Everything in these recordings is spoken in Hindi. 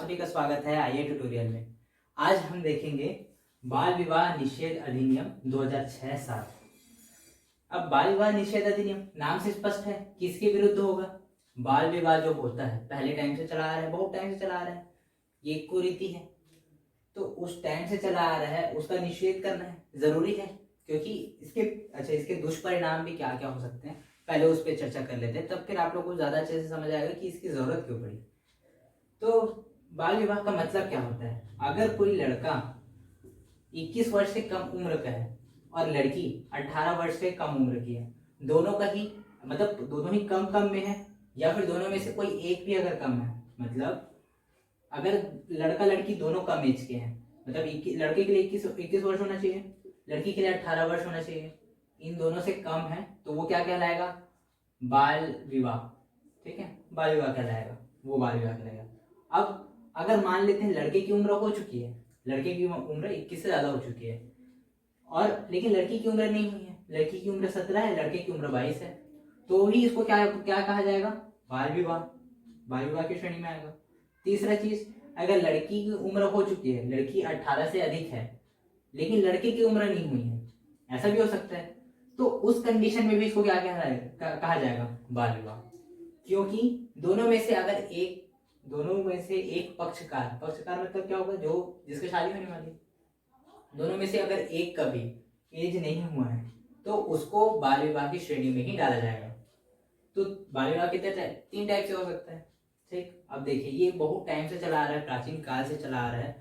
सभी का स्वागत है आईए ट्यूटोरियल में। आज हम देखेंगे बाल विवाह निषेध अधिनियम 2006 साल। अब बाल विवाह निषेध अधिनियम नाम से स्पष्ट है किसके विरुद्ध होगा। बाल विवाह जो होता है पहले टाइम से चला आ रहा है, बहुत टाइम से चला आ रहा है, ये एक कुरीति है। तो उस टाइम से चला आ रहा है, उसका निषेध करना है जरूरी है, क्योंकि इसके दुष्परिणाम भी क्या क्या हो सकते हैं पहले उस पर चर्चा कर लेते हैं, तब फिर आप लोगों को ज्यादा अच्छे से समझ आएगा कि इसकी जरूरत क्यों पड़ी। तो बाल विवाह का मतलब क्या होता है? अगर कोई लड़का 21 वर्ष से कम उम्र का है और लड़की 18 वर्ष से कम उम्र की है, दोनों का ही मतलब दोनों ही कम कम में है, या फिर दोनों में से कोई एक भी अगर कम है, मतलब अगर लड़का लड़की दोनों कम एज के हैं, मतलब लड़के के लिए 21 वर्ष होना चाहिए, लड़की के लिए 18 वर्ष होना चाहिए, इन दोनों से कम है तो वो क्या कहलाएगा? बाल विवाह। ठीक है, बाल विवाह कहलाएगा, वो बाल विवाह कहलाएगा। अब अगर मान लेते हैं लड़के की उम्र हो चुकी है, लड़के की उम्र 21 से ज्यादा हो चुकी है, और लेकिन लड़की की उम्र नहीं हुई है, लड़की की उम्र 17 है, लड़के की उम्र 22 है, तो ही इसको क्या क्या कहा जाएगा? बाल विवाह। बाल विवाह की श्रेणी में आएगा। तीसरा चीज, अगर लड़की की उम्र हो चुकी है, लड़की 18 से अधिक है लेकिन लड़के की उम्र नहीं हुई है, ऐसा भी हो सकता है, तो उस कंडीशन में भी इसको क्या कहा जाएगा? बाल विवाह। क्योंकि दोनों में से एक पक्षकार मतलब क्या होगा? जो जिसकी शादी होने वाली है, दोनों में से अगर एक का भी एज नहीं हुआ है तो उसको बाल विवाह की श्रेणी में ही डाला जाएगा। तो बाल विवाह कितने तीन टाइप से हो सकता है। ठीक, अब देखिए ये बहुत टाइम से चला आ रहा है, प्राचीन काल से चला आ रहा है,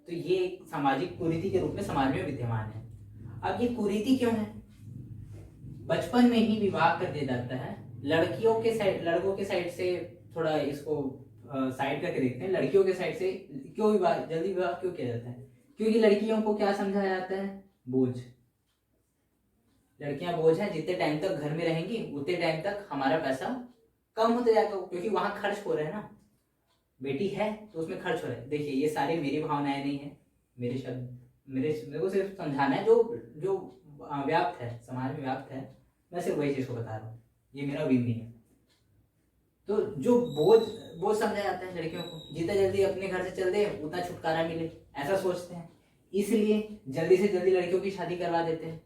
तो ये एक सामाजिक कुरीति के रूप में समाज में विद्यमान है। अब ये कुरीति क्यों है? बचपन में ही विवाह कर दिया जाता है। लड़कों के साइड से थोड़ा इसको साइड करके देखते हैं। लड़कियों के साइड से क्यों जल्दी विवाह क्यों किया जाता है? क्योंकि लड़कियों को क्या समझाया जाता है? बोझ। लड़कियां बोझ हैं, जितने टाइम तक घर में रहेंगी उतने टाइम तक हमारा पैसा कम होते जाएगा, क्योंकि वहां खर्च हो रहा है ना, बेटी है तो उसमें खर्च हो रहा है। देखिए ये सारी मेरी भावनाएं नहीं है, मेरे शब्द, मेरे को सिर्फ समझाना है जो जो व्याप्त है, समाज में व्याप्त है, मैं सिर्फ वही चीज को बता रहा हूँ, ये मेरा विन नहीं है। तो जो बोझ समझा जाता है लड़कियों को, जितना जल्दी अपने घर से चल दे उतना छुटकारा मिले, ऐसा सोचते हैं, इसलिए जल्दी से जल्दी लड़कियों की शादी करवा देते हैं।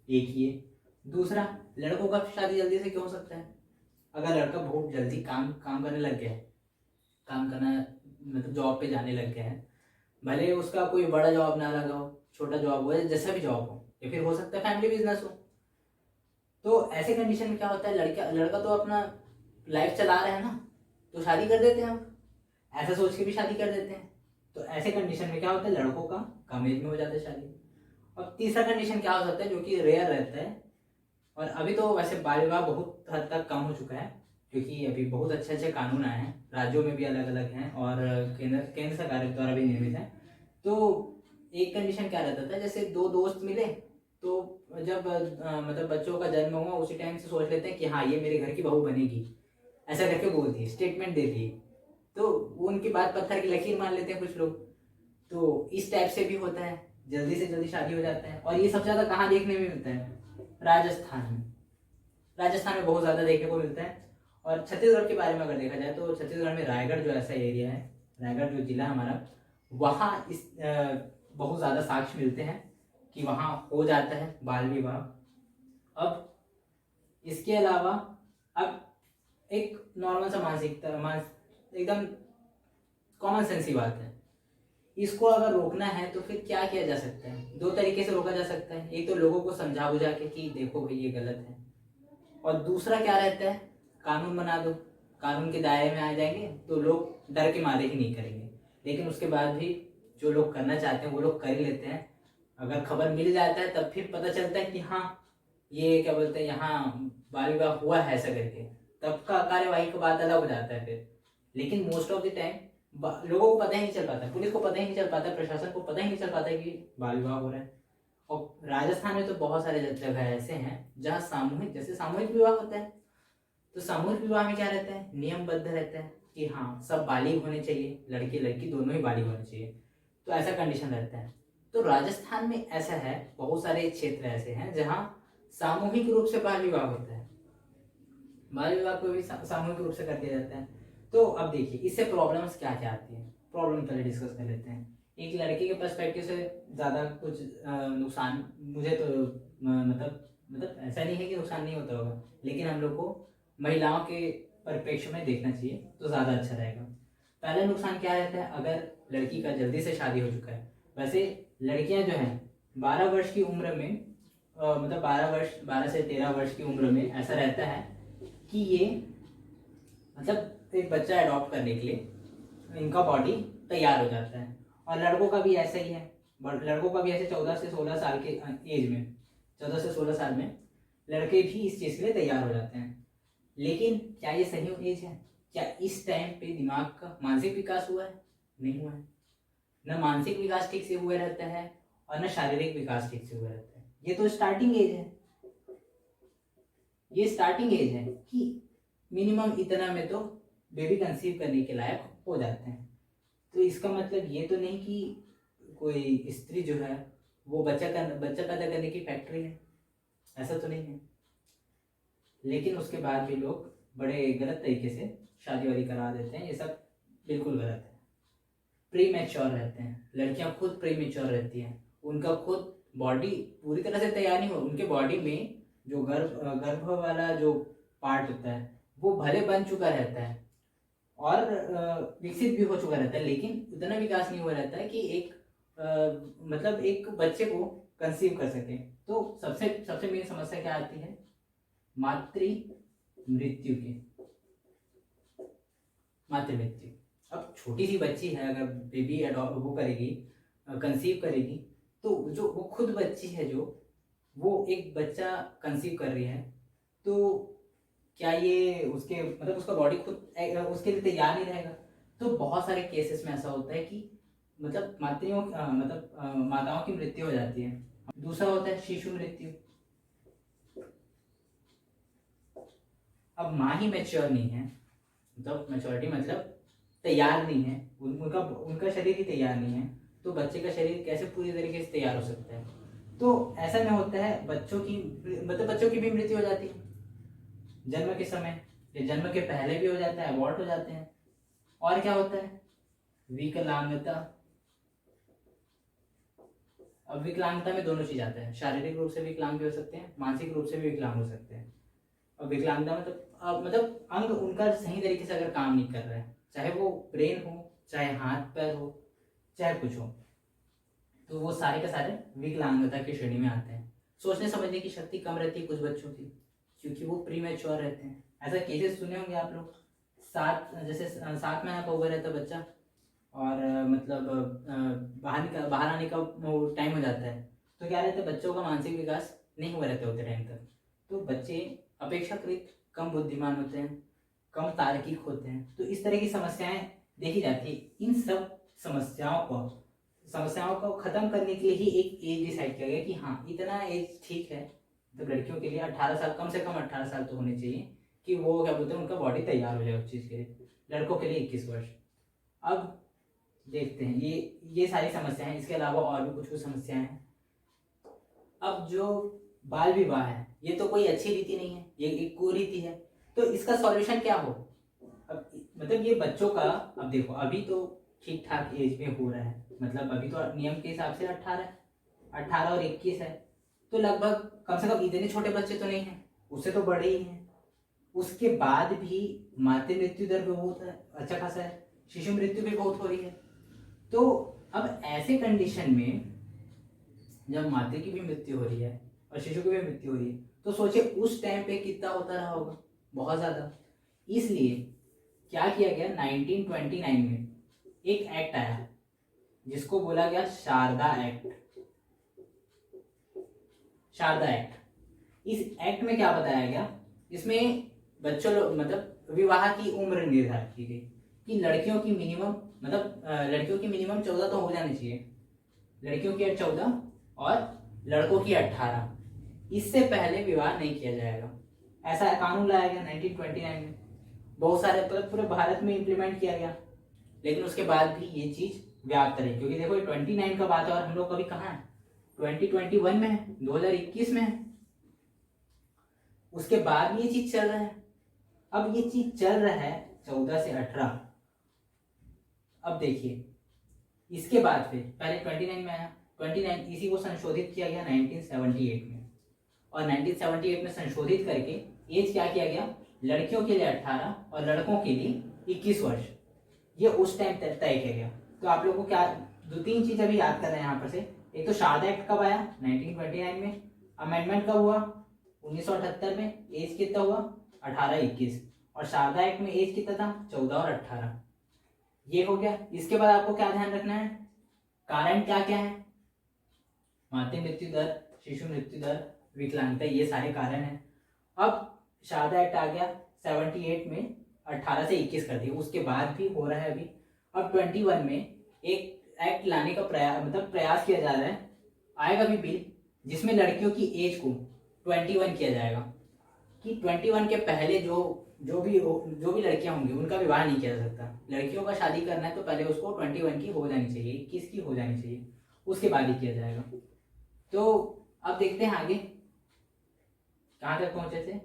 एक ही है। दूसरा, लड़कों का शादी जल्दी से क्यों हो सकता है? अगर लड़का बहुत जल्दी काम करने लग गया है, काम करना मतलब जॉब पे जाने लग गया है, भले उसका कोई बड़ा जॉब ना लगा हो, छोटा जॉब हो, जैसा भी जॉब हो, या फिर हो सकता है फैमिली बिजनेस हो, तो ऐसे कंडीशन में क्या होता है? लड़का तो अपना लाइफ चला रहा है ना, तो शादी कर देते हैं हम, ऐसा सोच के भी शादी कर देते हैं। तो ऐसे कंडीशन में क्या होता है? लड़कों का कम एज में हो जाता है शादी। और तीसरा कंडीशन क्या हो सकता है, जो कि रेयर रहता है, और अभी तो वैसे बाल विवाह बहुत हद तक कम हो चुका है, क्योंकि अभी बहुत अच्छे अच्छे कानून आए हैं, राज्यों में भी अलग अलग हैं और केंद्र सरकार द्वारा भी निर्मित है। तो एक कंडीशन क्या रहता था, जैसे दो दोस्त मिले, तो जब मतलब बच्चों का जन्म हुआ उसी टाइम से सोच लेते हैं कि हाँ ये मेरे घर की बहू बनेगी, ऐसा करके बोल दिए, स्टेटमेंट दे दिए, तो वो उनकी बात पत्थर की लकीर मान लेते हैं कुछ लोग। तो इस टाइप से भी होता है, जल्दी से जल्दी शादी हो जाता है। और ये सबसे ज्यादा कहाँ देखने में मिलता है? राजस्थान में। राजस्थान में बहुत ज्यादा देखने को मिलता है। और छत्तीसगढ़ के बारे में अगर देखा जाए तो छत्तीसगढ़ में रायगढ़ जो ऐसा एरिया है, रायगढ़ जो जिला हमारा, वहाँ इस बहुत ज्यादा साक्ष्य मिलते हैं कि वहाँ हो जाता है बाल विवाह। अब इसके अलावा अब एक नॉर्मल सा मानसिकता, एकदम कॉमन सेंस की बात है, इसको अगर रोकना है तो फिर क्या किया जा सकता है? दो तरीके से रोका जा सकता है। एक तो लोगों को समझा बुझा के कि देखो भाई ये गलत है, और दूसरा क्या रहता है? कानून बना दो, कानून के दायरे में आ जाएंगे तो लोग डर के मारे ही नहीं करेंगे, लेकिन उसके बाद भी जो लोग करना चाहते हैं वो लोग कर लेते हैं। अगर खबर मिल जाता है तब फिर पता चलता है कि हाँ ये क्या बोलते हैं यहाँ बाल विवाह हुआ है ऐसा करके, तब का कार्यवाही का बात अलग हो जाता है फिर। लेकिन मोस्ट ऑफ द टाइम लोगों को पता ही नहीं चल पाता, पुलिस को पता ही नहीं चल पाता, प्रशासन को पता ही नहीं चल पाता कि बाल विवाह हो रहा है। और राजस्थान में तो बहुत सारे जगह ऐसे हैं जहाँ सामूहिक विवाह होता है। तो सामूहिक विवाह में क्या रहता है? नियमबद्ध रहता है कि हाँ सब बालिग होने चाहिए, लड़के लड़की दोनों ही बालिग होने चाहिए, तो ऐसा कंडीशन रहता है। तो राजस्थान में ऐसा है, बहुत सारे क्षेत्र ऐसे हैं जहाँ सामूहिक रूप से बाल विवाह होता है, बाल विवाह को भी सामूहिक रूप से कर दिया जाता है। तो अब देखिए इससे प्रॉब्लम्स क्या क्या आती है। प्रॉब्लम पहले डिस्कस कर लेते हैं। एक लड़के के पर्सपेक्टिव से ज़्यादा कुछ नुकसान मुझे तो मतलब ऐसा नहीं है कि नुकसान नहीं होता होगा, लेकिन हम लोग को महिलाओं के परिप्रेक्ष्य में देखना चाहिए तो ज़्यादा अच्छा रहेगा। पहला नुकसान क्या रहता है, अगर लड़की का जल्दी से शादी हो चुका है, वैसे लड़कियां जो हैं 12 वर्ष की उम्र में मतलब 12 से 13 वर्ष की उम्र में ऐसा रहता है कि ये मतलब एक बच्चा अडॉप्ट करने के लिए इनका बॉडी तैयार हो जाता है। और लड़कों का भी ऐसा ही है, लड़कों का भी ऐसे 14 से 16 साल के एज में, 14 से 16 साल में लड़के भी इस चीज़ के लिए तैयार हो जाते हैं। लेकिन क्या ये सही एज है? क्या इस टाइम पे दिमाग का मानसिक विकास हुआ है? नहीं हुआ है। न मानसिक विकास ठीक से हुआ रहता है और न शारीरिक विकास ठीक से हुआ रहता है। ये तो स्टार्टिंग एज है, ये स्टार्टिंग एज है कि मिनिमम इतना में तो बेबी कंसीव करने के लायक हो जाते हैं। तो इसका मतलब ये तो नहीं कि कोई स्त्री जो है वो बच्चा पैदा करने की फैक्ट्री है, ऐसा तो नहीं है। लेकिन उसके बाद भी लोग बड़े गलत तरीके से शादी वादी करा देते हैं, ये सब बिल्कुल गलत है। प्री मैच्योर रहते हैं, लड़कियां खुद प्री मैच्योर रहती हैं, उनका खुद बॉडी पूरी तरह से तैयार नहीं हो, उनके बॉडी में जो गर्भ वाला जो पार्ट होता है वो भले बन चुका रहता है और विकसित भी हो चुका रहता है, लेकिन उतना विकास नहीं हुआ रहता है कि एक मतलब एक बच्चे को कंसीव कर सके। तो सबसे मेन समस्या क्या आती है? मातृ मृत्यु। अब छोटी सी बच्ची है, अगर बेबी अडॉप्ट वो करेगी, कंसीव करेगी, तो जो वो खुद बच्ची है, जो वो एक बच्चा कंसीव कर रही है, तो क्या ये उसके मतलब उसका बॉडी खुद उसके लिए तैयार नहीं रहेगा? तो बहुत सारे केसेस में ऐसा होता है कि मतलब माताओं की मृत्यु हो जाती है। दूसरा होता है शिशु मृत्यु। अब माँ ही मैच्योर नहीं है, मतलब मैच्योरिटी मतलब तैयार नहीं है, उनका शरीर ही तैयार नहीं है, तो बच्चे का शरीर कैसे पूरी तरीके से तैयार हो सकता है? तो ऐसा में होता है बच्चों की भी मृत्यु हो जाती है जन्म के समय, या जन्म के पहले भी हो जाता है, अबॉर्ट हो जाते हैं। और क्या होता है? विकलांगता। अब विकलांगता में दोनों चीज आता है, शारीरिक रूप से विकलांग भी हो सकते हैं, मानसिक रूप से भी विकलांग हो सकते हैं। और विकलांगता मतलब अंग उनका सही तरीके से अगर काम नहीं कर रहा है, चाहे वो ब्रेन हो, चाहे हाथ पैर हो, चाहे कुछ हो, तो वो सारे के सारे विकलांगता की श्रेणी में आते हैं। सोचने समझने की शक्ति कम रहती है कुछ बच्चों की, क्योंकि वो प्री मैच्योर रहते हैं। ऐसा केसेस सुने होंगे आप लोग, 7 महीना का हुआ रहता बच्चा और मतलब बाहर आने का टाइम हो जाता है, तो क्या रहता है, बच्चों का मानसिक विकास नहीं हुआ रहता उतने टाइम तक। तो बच्चे अपेक्षाकृत कम बुद्धिमान होते हैं, कम तार्किक होते हैं। तो इस तरह की समस्याएं देखी जाती है। इन सब समस्याओं को खत्म करने के लिए ही एक एज डिसाइड किया गया कि हाँ इतना एज ठीक है, तो लड़कियों के लिए 18 साल, कम से कम 18 साल तो होने चाहिए कि वो क्या बोलते हैं उनका बॉडी तैयार हो जाए उस चीज़ के लिए। लड़कों के लिए 21 वर्ष। अब देखते हैं ये सारी समस्याएं, इसके अलावा और भी कुछ समस्याएं हैं। अब जो बाल विवाह है, ये तो कोई अच्छी रीति नहीं है, ये एक कुरीति है। तो इसका सॉल्यूशन क्या हो? अब मतलब ये बच्चों का, अब देखो अभी तो ठीक ठाक एज में हो रहा है, मतलब अभी तो नियम के हिसाब से 18 और 21 है, तो लगभग कम से कम इतने छोटे बच्चे तो नहीं है, उससे तो बड़े ही हैं। उसके बाद भी मातृ मृत्यु दर भी बहुत अच्छा खासा है, शिशु मृत्यु भी बहुत हो रही है। तो अब ऐसे कंडीशन में जब मातृ की भी मृत्यु हो रही है और शिशु की भी मृत्यु हो रही है, तो सोचिए उस टाइम पे कितना होता रहा होगा, बहुत ज्यादा। इसलिए क्या किया गया, 1929 में एक एक्ट आया जिसको बोला गया शारदा एक्ट। इस एक्ट में क्या बताया गया, इसमें बच्चों मतलब विवाह की उम्र निर्धारित की गई कि लड़कियों की मिनिमम 14 तो हो जानी चाहिए, लड़कियों की 14 और लड़कों की 18, इससे पहले विवाह नहीं किया जाएगा। ऐसा कानून लाया गया 1929 में, बहुत सारे पूरे भारत में इंप्लीमेंट किया गया। लेकिन उसके बाद भी ये चीज व्याप्त रही, क्योंकि देखो 29 का बात है और हम लोग अभी कहाँ है, 2021 में है, 2021 में है। उसके बाद ये चीज चल रहा है। अब ये चीज चल रहा है 14 से 18, अब देखिए इसके बाद फिर पहले 29 में आया, 29 इसी को संशोधित किया गया 1978 में, और 1978 में संशोधित करके एज क्या किया गया, लड़कियों के लिए 18 और लड़कों के लिए 21 वर्ष, ये उस टाइम तय किया गया। तो आप लोगों को क्या 2-3 चीज अभी याद कर रहे हैं यहाँ पर से। एक तो शारदा एक्ट कब आया, 1929 में। अमेंडमेंट कब हुआ, 1978 में। एज कितना हुआ, 18-21, और शारदा एक्ट में एज कितना था, 14 और 18। ये हो गया। इसके बाद आपको क्या ध्यान रखना है, कारण क्या क्या है, मातृ मृत्यु दर, शिशु मृत्यु दर, विकलांगता, ये सारे कारण हैं। अब शारदा एक्ट आ गया 78 में, 18 से 21 कर दिया, उसके बाद भी हो रहा है अभी। अब 21 में एक एक्ट लाने का प्रयास किया जा रहा है, आएगा भी बिल, जिसमें लड़कियों की एज को 21 किया जाएगा, कि 21 के पहले जो भी लड़कियां होंगी उनका विवाह नहीं किया जा सकता। लड़कियों का शादी करना है तो पहले उसको 21 की हो जानी चाहिए, 21 की हो जानी चाहिए, उसके बाद ही किया जाएगा। तो अब देखते हैं आगे कहाँ तक पहुंचे थे।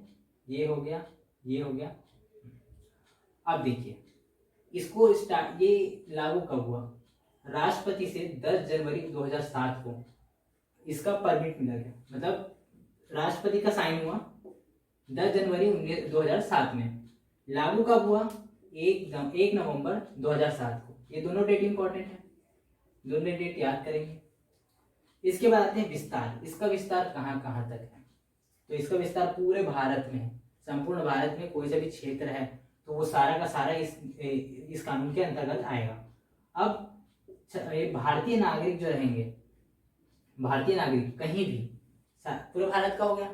ये हो गया, ये हो गया। अब देखिए इसको ये लागू कब हुआ, राष्ट्रपति से 10 जनवरी 2007 को इसका परमिट मिला गया, मतलब राष्ट्रपति का साइन हुआ 10 जनवरी 2007 में। लागू कब हुआ, 1 नवंबर 2007 को। ये दोनों डेट इंपॉर्टेंट है, दोनों डेट याद करेंगे। इसके बाद आते हैं विस्तार। इसका विस्तार कहाँ कहाँ तक है, तो इसका विस्तार पूरे भारत में है, संपूर्ण भारत में कोई सा भी क्षेत्र है तो वो सारा का सारा इस कानून के अंतर्गत आएगा। अब ये भारतीय नागरिक जो रहेंगे, भारतीय नागरिक कहीं भी, पूरे भारत का हो गया।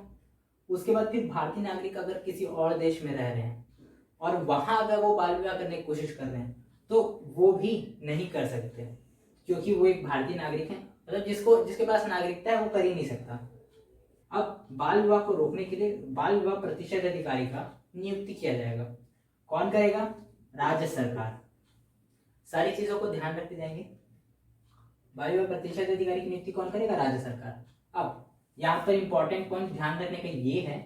उसके बाद फिर भारतीय नागरिक अगर किसी और देश में रह रहे हैं और वहां अगर वो बाल विवाह करने की कोशिश कर रहे हैं तो वो भी नहीं कर सकते, क्योंकि वो एक भारतीय नागरिक है, मतलब जिसके पास नागरिकता है वो कर ही नहीं सकता। अब बाल विवाह को रोकने के लिए बाल विवाह प्रतिशत अधिकारी का नियुक्ति किया जाएगा। कौन करेगा, राज्य सरकार। सारी चीजों को ध्यान रखते जाएंगे। बाल विवाह प्रतिशत अधिकारी की नियुक्ति कौन करेगा, राज्य सरकार। अब यहाँ पर इंपॉर्टेंट पॉइंट ध्यान रखने का ये है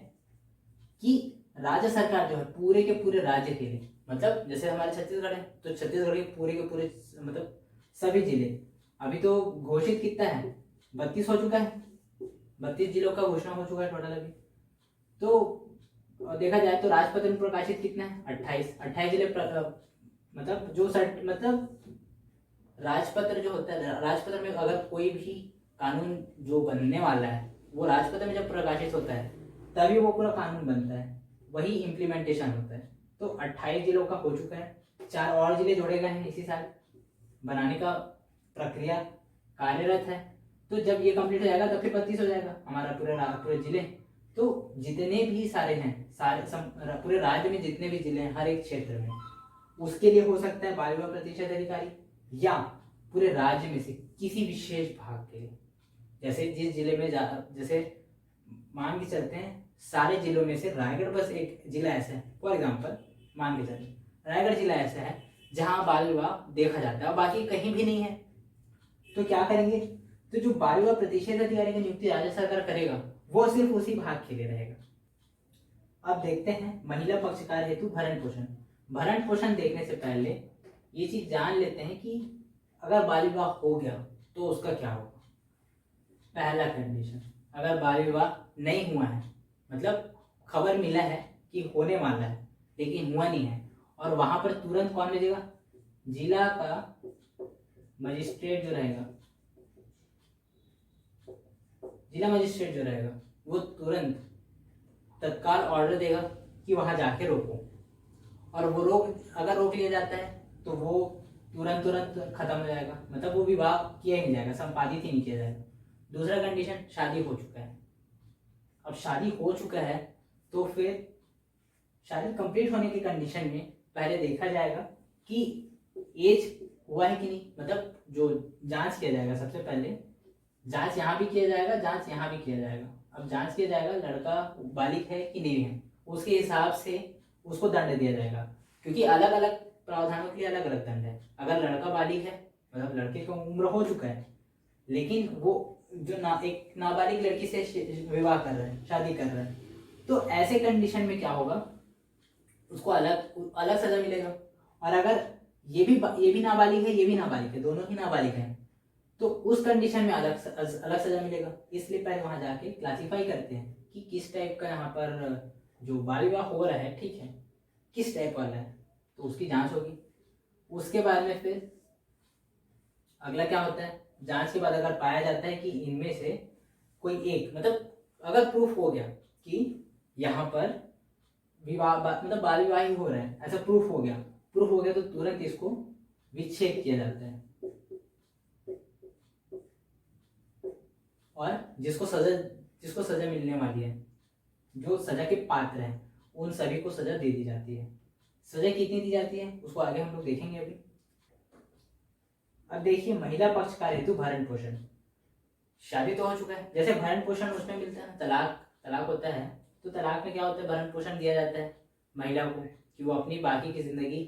कि राज्य सरकार जो है पूरे के पूरे राज्य के लिए, मतलब जैसे हमारे छत्तीसगढ़ है तो छत्तीसगढ़ के पूरे मतलब सभी जिले, अभी तो घोषित कितना है, 32 हो चुका है, 32 जिलों का घोषणा हो चुका है टोटल अभी। तो देखा जाए तो राजपत्र में प्रकाशित कितना है, 28 जिले, मतलब राजपत्र जो होता है, राजपत्र में अगर कोई भी कानून जो बनने वाला है वो राजपत्र में जब प्रकाशित होता है तभी वो पूरा कानून बनता है, वही इम्प्लीमेंटेशन होता है। तो 28 जिलों का हो चुका है, 4 और जिले जोड़े गए हैं इसी साल, बनाने का प्रक्रिया कार्यरत है। तो जब ये कंप्लीट हो जाएगा तब फिर 32 हो जाएगा हमारा पूरे जिले। तो जितने भी सारे हैं, पूरे राज्य में जितने भी जिले हैं हर एक क्षेत्र में, उसके लिए हो सकता है बाल विवाह प्रतिशत अधिकारी, या पूरे राज्य में से किसी विशेष भाग के लिए, जैसे जिस जिले में जैसे मान के चलते हैं सारे जिलों में से रायगढ़ बस एक जिला ऐसा है, फॉर एग्जाम्पल मान के चलते रायगढ़ जिला ऐसा है जहां बाल विवाह देखा जाता है और बाकी कहीं भी नहीं है। तो क्या करेंगे, तो जो बाल विवाह प्रतिशत अधिकारी की नियुक्ति राज्य सरकार करेगा वो सिर्फ उसी भाग के लिए रहेगा। अब देखते हैं महिला पक्षकार हेतु भरण पोषण। भरण पोषण देखने से पहले ये चीज जान लेते हैं कि अगर बाल विवाह हो गया तो उसका क्या होगा। पहला कंडीशन, अगर बाल विवाह नहीं हुआ है, मतलब खबर मिला है कि होने वाला है लेकिन हुआ नहीं है, और वहां पर तुरंत कौन भेजेगा, जिला का मजिस्ट्रेट जो रहेगा, जिला मजिस्ट्रेट जो रहेगा वो तुरंत तत्काल ऑर्डर देगा कि वहां जाके रोको, और वो अगर रोक लिया जाता है तो वो तुरंत खत्म हो जाएगा, मतलब वो विवाह किया ही नहीं जाएगा, संपादित ही नहीं किया जाएगा। दूसरा कंडीशन, शादी हो चुका है। अब शादी हो चुका है तो फिर शादी कंप्लीट होने की कंडीशन में पहले देखा जाएगा कि एज हुआ है कि नहीं, मतलब जो जांच किया जाएगा, सबसे पहले जांच यहाँ भी किया जाएगा, जांच यहाँ भी किया जाएगा। अब जांच किया जाएगा लड़का बालिग है कि नहीं है, उसके हिसाब से उसको दंड दिया जाएगा, क्योंकि अलग अलग प्रावधानों के लिए अलग अलग दंड है। अगर लड़का बालिग है, मतलब लड़के का उम्र हो चुका है लेकिन वो जो एक नाबालिग लड़की से विवाह कर रहा है, शादी कर रहा है, तो ऐसे कंडीशन में क्या होगा, उसको अलग अलग सजा मिलेगा। और अगर ये भी नाबालिग है, ये भी नाबालिग है, दोनों ही नाबालिग हैं, तो उस कंडीशन में अलग अलग सजा मिलेगा। इसलिए पहले वहां जाके क्लासिफाई करते हैं कि किस टाइप का यहाँ पर जो बाल विवाह हो रहा है, ठीक है, किस टाइप वाला है, तो उसकी जांच होगी। उसके बाद में फिर अगला क्या होता है, जांच के बाद अगर पाया जाता है कि इनमें से कोई एक, मतलब अगर प्रूफ हो गया कि यहाँ पर मतलब बाल विवाह ही हो रहा है, ऐसा प्रूफ हो गया, तो तुरंत इसको विच्छेद किया जाता है और जिसको सजा मिलने वाली है, जो सजा के पात्र हैं, उन सभी को सजा दे दी जाती है। सजा कितनी दी जाती है उसको आगे हम लोग देखेंगे अभी। अब देखिए, महिला पक्ष का हेतु भरण पोषण। शादी तो हो चुका है, जैसे भरण पोषण उसमें मिलता है, तलाक होता है, तो तलाक में क्या होता है, भरण पोषण दिया जाता है महिला को कि वो अपनी बाकी की जिंदगी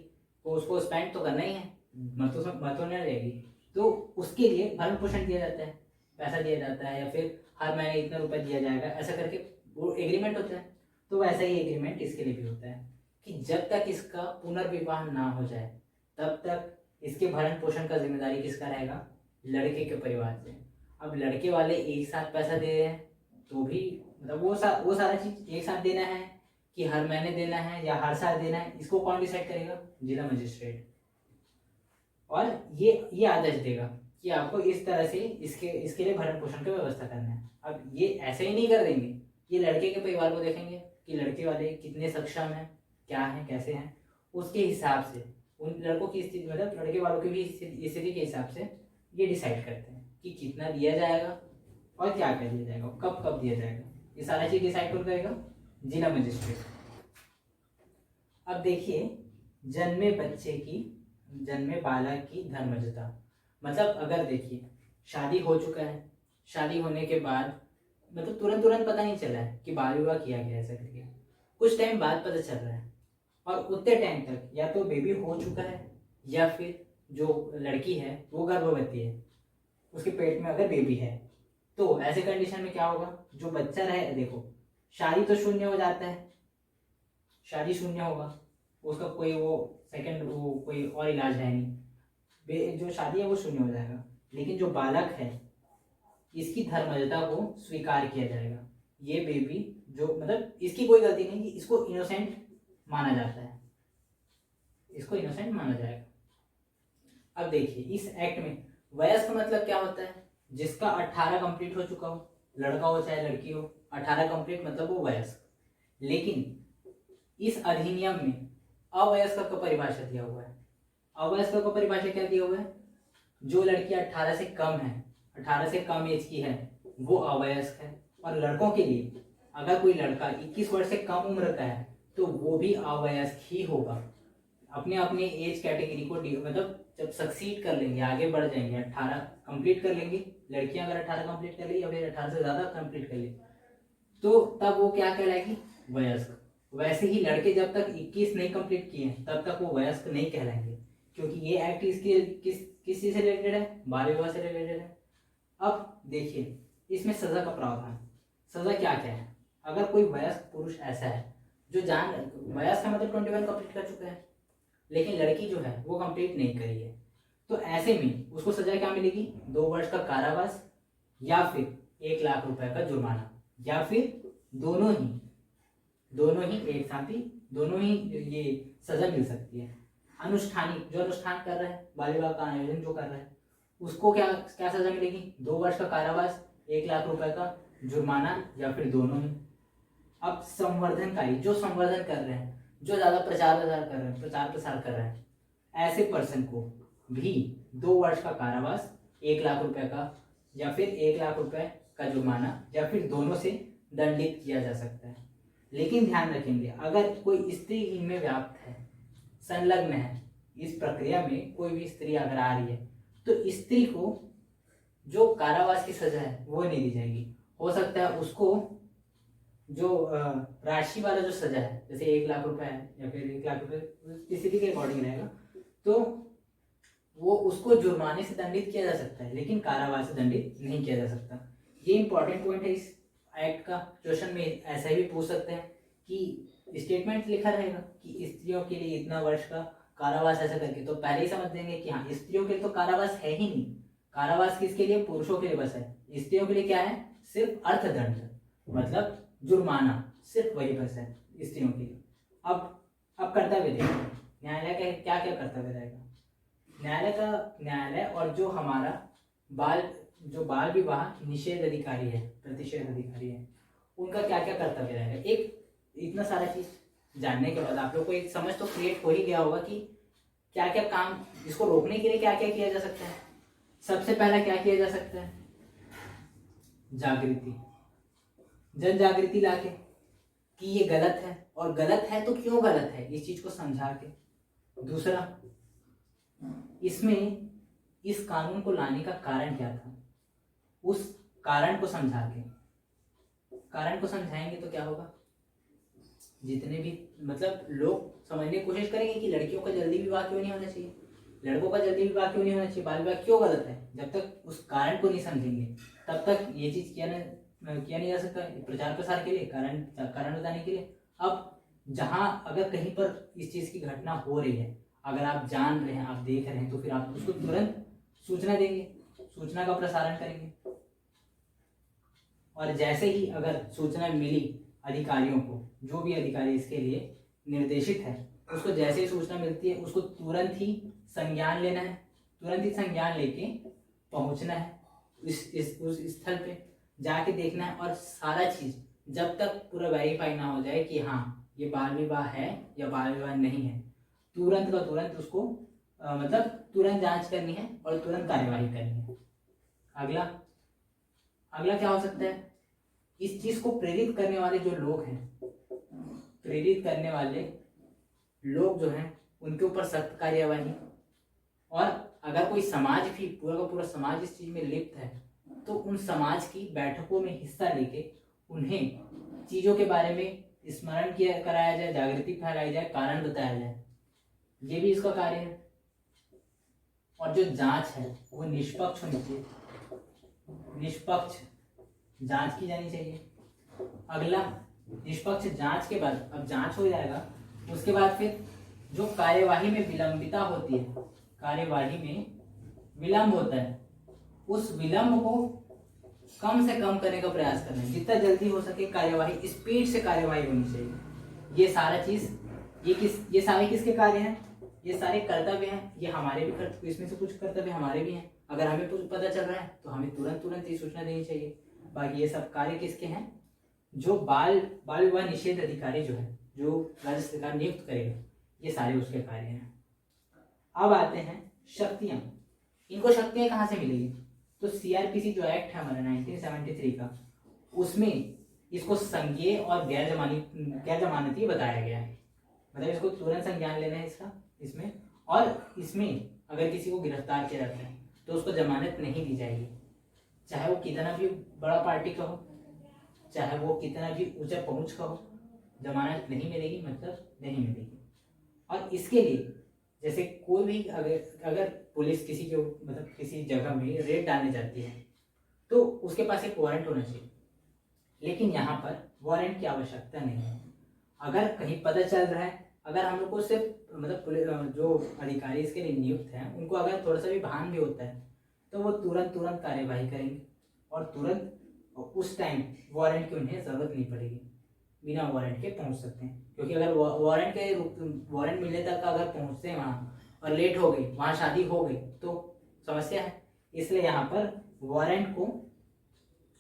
को उसको स्पेंड तो करना ही है, मत नहीं रहेगी, तो उसके लिए भरण पोषण दिया जाता है, पैसा दिया जाता है, या फिर हर महीने इतना रुपया दिया जाएगा, ऐसा करके वो एग्रीमेंट होता है। तो वैसा ही एग्रीमेंट इसके लिए भी होता है कि जब तक इसका पुनर्विवाह ना हो जाए तब तक इसके भरण पोषण का जिम्मेदारी किसका रहेगा, लड़के के परिवार से। अब लड़के वाले एक साथ पैसा दे रहे हैं तो भी मतलब वो सारा चीज एक साथ देना है कि हर महीने देना है या हर साल देना है, इसको कौन डिसाइड करेगा, जिला मजिस्ट्रेट। और ये आदेश देगा कि आपको इस तरह से इसके लिए भरण पोषण की व्यवस्था करना है। अब ये ऐसे ही नहीं कर देंगे, ये लड़के के परिवार को देखेंगे कि लड़के वाले कितने सक्षम हैं, क्या हैं, कैसे हैं, उसके हिसाब से उन लड़कों की स्थिति, मतलब लड़के वालों की भी स्थिति के हिसाब से ये डिसाइड करते हैं कि कितना दिया जाएगा और क्या क्या दिया जाएगा, कब कब दिया जाएगा, ये सारा चीज डिसाइड कौन करेगा, जिला मजिस्ट्रेट। अब देखिए, जन्मे बालक की धर्मजता, मतलब अगर देखिए शादी हो चुका है, शादी होने के बाद मतलब तुरंत पता नहीं चला है कि बाल विवाह किया गया, ऐसा करके कुछ टाइम बाद पता चल रहा है, और उतने टाइम तक या तो बेबी हो चुका है या फिर जो लड़की है वो गर्भवती है, उसके पेट में अगर बेबी है, तो ऐसे कंडीशन में क्या होगा, जो बच्चा रहे, देखो शादी तो शून्य हो जाता है, शादी शून्य होगा, उसका कोई कोई और इलाज है नहीं, जो शादी है वो शून्य हो जाएगा, लेकिन जो बालक है इसकी धर्मजता को स्वीकार किया जाएगा। ये बेबी जो मतलब इसकी कोई गलती नहीं, कि इसको इनोसेंट माना जाता है, इसको इनोसेंट माना जाएगा। अब देखिए, इस एक्ट में वयस्क मतलब क्या होता है, जिसका 18 कंप्लीट हो चुका हो, लड़का हो चाहे लड़की हो, 18 कंप्लीट मतलब वो वयस्क। लेकिन इस अधिनियम में अवयस्क का परिभाषा दिया हुआ है। अवयस्क का परिभाषा क्या दिया हुआ है, जो लड़की 18 से कम है, 18 से कम एज की है, वो अवयस्क है। और लड़कों के लिए अगर कोई लड़का 21 वर्ष से कम उम्र का है तो वो भी अवयस्क ही होगा। अपने अपने एज कैटेगरी को मतलब जब सक्सीड कर लेंगे, आगे बढ़ जाएंगे, 18 कंप्लीट कर लेंगे, लड़कियां अगर 18 कंप्लीट कर ली या फिर 18 से ज्यादा कंप्लीट कर ली, तो तब वो क्या कहलाएगी, वयस्क। वैसे ही लड़के जब तक 21 नहीं कंप्लीट किए तब तक वो वयस्क नहीं कहलाएंगे, क्योंकि ये एक्ट इसके किस चीज से रिलेटेड है, बाल विवाह से रिलेटेड है। अब देखिए, इसमें सजा का प्रावधान, सजा क्या क्या है। अगर कोई वयस्क पुरुष ऐसा है जो वयस्क का मतलब 21 कंप्लीट कर चुका है, लेकिन लड़की जो है वो कंप्लीट नहीं करी है, तो ऐसे में उसको सजा क्या मिलेगी, 2 वर्ष का कारावास या फिर 1 लाख रुपए का जुर्माना, या फिर दोनों ही एक साथ ही दोनों ही ये सजा मिल सकती है। अनुष्ठानी जो अनुष्ठान कर रहा है, बाल विवाह का आयोजन जो कर रहा है, उसको क्या क्या सजा मिलेगी, 2 वर्ष का कारावास, 1 लाख रुपए का जुर्माना, या फिर दोनों ही। अब संवर्धनकारी जो संवर्धन कर रहे हैं, जो ज्यादा प्रचार प्रसार कर रहे हैं, ऐसे पर्सन को भी 2 वर्ष का कारावास, 1 लाख रुपए का, या फिर 1 लाख रुपए का जुर्माना, या फिर दोनों से दंडित किया जा सकता है। लेकिन ध्यान रखेंगे, अगर कोई स्त्री इनमें व्याप्त है, संलग्न है, इस प्रक्रिया में कोई भी स्त्री अगर आ रही है, तो स्त्री को जो कारावास की सजा है वो नहीं दी जाएगी। हो सकता है उसको जो राशि वाला जो सजा है, जैसे 1 लाख रुपए है या फिर 1 लाख रुपए स्थिति के अकॉर्डिंग रहेगा, तो वो उसको जुर्माने से दंडित किया जा सकता है, लेकिन कारावास से दंडित नहीं किया जा सकता। ये इंपॉर्टेंट पॉइंट है इस एक्ट का। क्वेश्चन में ऐसा भी पूछ सकते हैं कि स्टेटमेंट लिखा रहेगा कि स्त्रियों के लिए इतना वर्ष का कारावास ऐसा करके, तो पहले ही समझ देंगे कि हाँ स्त्रियों के लिए तो कारावास है ही नहीं। कारावास किसके लिए? पुरुषों के लिए बस है। स्त्रियों के लिए क्या है? सिर्फ अर्थदंड, मतलब जुर्माना, सिर्फ वही बस है स्त्रियों के लिए। अब कर्तव्य देखो, न्यायालय का क्या क्या कर्तव्य रहेगा। न्यायालय और जो हमारा बाल विवाह निषेध अधिकारी है, प्रतिषेध अधिकारी है, उनका क्या क्या कर्तव्य रहेगा। एक इतना सारा चीज जानने के बाद आप लोग को एक समझ तो क्रिएट हो ही गया होगा कि क्या क्या काम, इसको रोकने के लिए क्या क्या किया जा सकता है। सबसे पहला क्या किया जा सकता है? जागृति, जन जागृति लाके कि ये गलत है, और गलत है तो क्यों गलत है इस चीज को समझा के। दूसरा, इसमें इस कानून को लाने का कारण क्या था, उस कारण को समझा के। कारण को समझाएंगे तो क्या होगा, जितने भी मतलब लोग समझने की कोशिश करेंगे कि लड़कियों का जल्दी विवाह क्यों नहीं होना चाहिए, लड़कों का जल्दी विवाह क्यों नहीं होना चाहिए, बाल विवाह क्यों गलत है। जब तक उस कारण को नहीं समझेंगे तब तक ये चीज किया नहीं जा सकता। प्रचार प्रसार के लिए, कारण बताने के लिए। अब जहां अगर कहीं पर इस चीज की घटना हो रही है, अगर आप जान रहे हैं, आप देख रहे हैं, तो फिर आप उसको तुरंत सूचना देंगे, सूचना का प्रसारण करेंगे। और जैसे ही अगर सूचना मिली अधिकारियों को, जो भी अधिकारी इसके लिए निर्देशित है, उसको जैसे ही सूचना मिलती है उसको तुरंत ही संज्ञान लेना है, तुरंत ही संज्ञान लेके पहुंचना है उस स्थल पे जाके देखना है। और सारा चीज जब तक पूरा वेरीफाई ना हो जाए कि हाँ ये बाल विवाह है या बाल विवाह नहीं है, तुरंत का तुरंत उसको मतलब तुरंत जांच करनी है और तुरंत कार्यवाही करनी है। अगला क्या हो सकता है, इस चीज को प्रेरित करने वाले जो लोग हैं, प्रेरित करने वाले लोग जो हैं उनके ऊपर सख्त कार्यवाही। और अगर कोई समाज भी, पूरा का पूरा समाज इस चीज में लिप्त है, तो उन समाज की बैठकों में हिस्सा लेके उन्हें चीजों के बारे में स्मरण कराया जाए, जागृति फैलाई जाए, कारण बताया जाए, ये भी इसका कार्य है। और जो जांच है वो निष्पक्ष होनी चाहिए, निष्पक्ष जांच की जानी चाहिए। अगला, निष्पक्ष जांच के बाद, अब जांच हो जाएगा, उसके बाद फिर जो कार्यवाही में विलंबिता होती है, कार्यवाही में विलंब होता है, उस विलंब को कम से कम करने का प्रयास करना है। जितना जल्दी हो सके कार्यवाही, स्पीड से कार्यवाही होनी चाहिए। ये सारा चीज, ये सारे किसके कार्य हैं? ये सारे कर्तव्य हैं। ये हमारे भी कर्तव्य, इसमें से कुछ कर्तव्य हमारे भी हैं। अगर हमें कुछ पता चल रहा है तो हमें तुरंत ये सूचना देनी चाहिए। बाकी ये सब कार्य किसके हैं? जो बाल विवाह निषेध अधिकारी जो है, जो राज्य सरकार नियुक्त करेगा, ये सारे उसके कार्य हैं। अब आते हैं शक्तियां। इनको शक्तियां कहाँ से मिलेगी? तो सीआरपीसी जो एक्ट है हमारा 1973 का, उसमें इसको संज्ञेय और गैर जमानती बताया गया है। मतलब इसको तुरंत संज्ञान लेना है इसका इसमें। और इसमें अगर किसी को गिरफ्तार किया जाता है तो उसको जमानत नहीं दी जाएगी, चाहे वो कितना भी बड़ा पार्टी का हो, चाहे वो कितना भी ऊंचा पहुंच का हो, जमानत नहीं मिलेगी, मतलब नहीं मिलेगी। और इसके लिए जैसे कोई भी अगर पुलिस किसी के मतलब किसी जगह में रेड डालने जाती है तो उसके पास एक वारंट होना चाहिए, लेकिन यहाँ पर वारंट की आवश्यकता नहीं है। अगर कहीं पता चल रहा है, अगर हम लोग को सिर्फ मतलब जो अधिकारी इसके लिए नियुक्त हैं उनको अगर थोड़ा सा भी भान भी होता है तो वो तुरंत कार्यवाही करेंगे और तुरंत उस टाइम वारंट की उन्हें जरूरत नहीं पड़ेगी, बिना वारंट के पहुंच सकते हैं। क्योंकि अगर वारंट मिलने तक अगर पहुंचते हैं वहाँ और लेट हो गई, वहाँ शादी हो गई तो समस्या है। इसलिए यहाँ पर वारंट को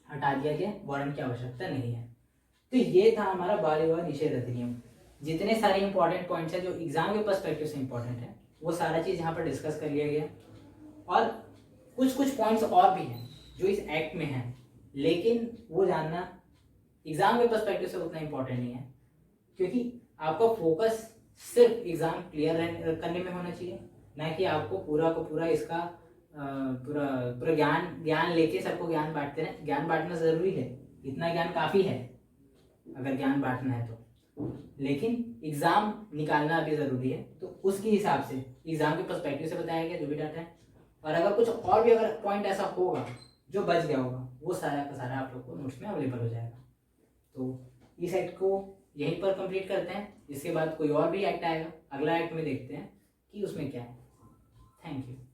हटा दिया गया, वारंट की आवश्यकता नहीं है। तो ये था हमारा बाल विवाह निषेध अधिनियम। जितने सारे इंपॉर्टेंट पॉइंट्स हैं जो एग्जाम के पर्सपेक्टिव से इंपॉर्टेंट है, वो सारा चीज यहाँ पर डिस्कस कर लिया गया। और कुछ पॉइंट्स और भी हैं जो इस एक्ट में हैं, लेकिन वो जानना एग्जाम के पर्सपेक्टिव से उतना इंपॉर्टेंट नहीं है, क्योंकि आपका फोकस सिर्फ एग्जाम क्लियर करने में होना चाहिए, ना कि आपको पूरा को पूरा इसका पूरा ज्ञान लेके सबको ज्ञान बांटते रहे। ज्ञान बांटना जरूरी है, इतना ज्ञान काफी है अगर ज्ञान बांटना है तो, लेकिन एग्जाम निकालना भी जरूरी है। तो उसके हिसाब से एग्जाम के पर्सपेक्टिव से बताया गया जो भी डाटा है। और अगर कुछ और भी अगर पॉइंट ऐसा होगा जो बच गया होगा, वो सारा का सारा आप लोग को नोट्स में अवेलेबल हो जाएगा। तो इस एक्ट को यहीं पर कंप्लीट करते हैं, इसके बाद कोई और भी एक्ट आएगा, अगला एक्ट में देखते हैं कि उसमें क्या है। Thank you.